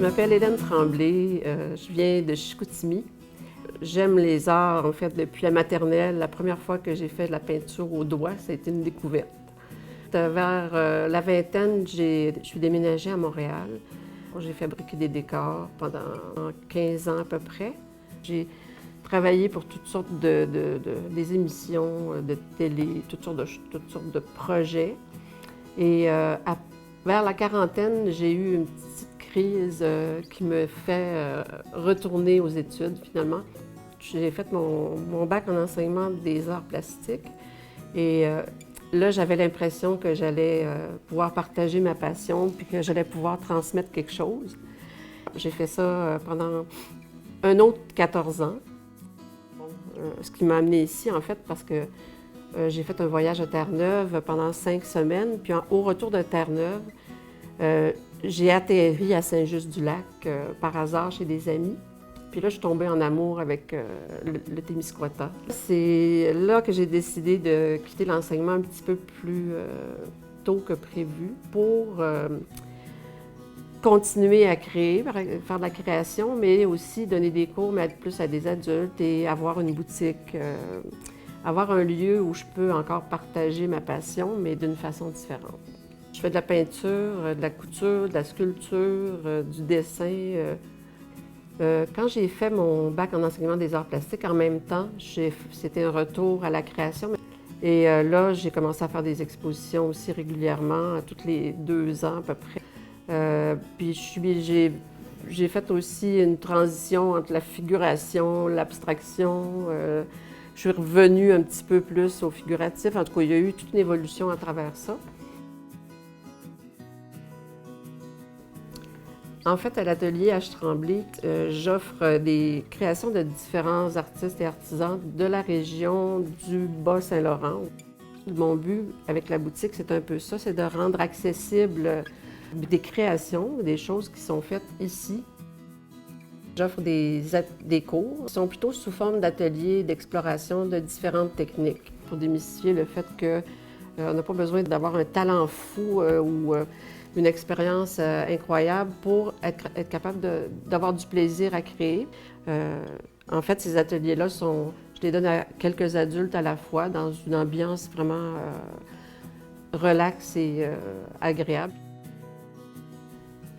m'appelle Hélène Tremblay, je viens de Chicoutimi. J'aime les arts, en fait, depuis la maternelle. La première fois que j'ai fait de la peinture au doigt, ça a été une découverte. Vers la vingtaine, je suis déménagée à Montréal. J'ai fabriqué des décors pendant 15 ans à peu près. J'ai travaillé pour toutes sortes des émissions de télé, toutes sortes de projets. Et vers la quarantaine, j'ai eu une petite crise qui me fait retourner aux études finalement. J'ai fait mon bac en enseignement des arts plastiques et là, j'avais l'impression que j'allais pouvoir partager ma passion puis que j'allais pouvoir transmettre quelque chose. J'ai fait ça pendant un autre 14 ans. Ce qui m'a amenée ici, en fait, parce que j'ai fait un voyage à Terre-Neuve pendant 5 semaines. Puis au retour de Terre-Neuve, j'ai atterri à Saint-Just-du-Lac par hasard chez des amis. Puis là, je suis tombée en amour avec le Témiscouata. C'est là que j'ai décidé de quitter l'enseignement un petit peu plus tôt que prévu pour continuer à créer, faire de la création, mais aussi donner des cours, mais être plus à des adultes et avoir une boutique, avoir un lieu où je peux encore partager ma passion, mais d'une façon différente. Je fais de la peinture, de la couture, de la sculpture, du dessin. Quand j'ai fait mon bac en enseignement des arts plastiques, en même temps, c'était un retour à la création. Et là, j'ai commencé à faire des expositions aussi régulièrement, tous les 2 ans à peu près. Puis j'ai fait aussi une transition entre la figuration, l'abstraction. Je suis revenue un petit peu plus au figuratif. En tout cas, il y a eu toute une évolution à travers ça. En fait, à l'atelier H. Tremblay, j'offre des créations de différents artistes et artisans de la région du Bas-Saint-Laurent. Mon but avec la boutique, c'est un peu ça, c'est de rendre accessible des créations, des choses qui sont faites ici. J'offre des cours qui sont plutôt sous forme d'ateliers d'exploration de différentes techniques pour démystifier le fait qu'on n'a pas besoin d'avoir un talent fou ou une expérience incroyable pour être capable d'avoir du plaisir à créer. En fait, ces ateliers-là, je les donne à quelques adultes à la fois dans une ambiance vraiment relaxe et agréable.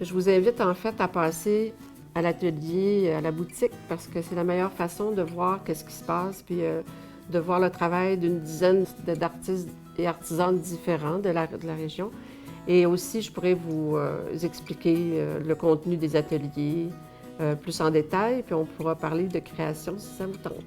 Je vous invite en fait à passer à l'atelier, à la boutique, parce que c'est la meilleure façon de voir qu'est-ce qui se passe, puis de voir le travail d'une dizaine d'artistes et artisans différents de la région. Et aussi, je pourrais vous expliquer le contenu des ateliers plus en détail, puis on pourra parler de création si ça vous tente.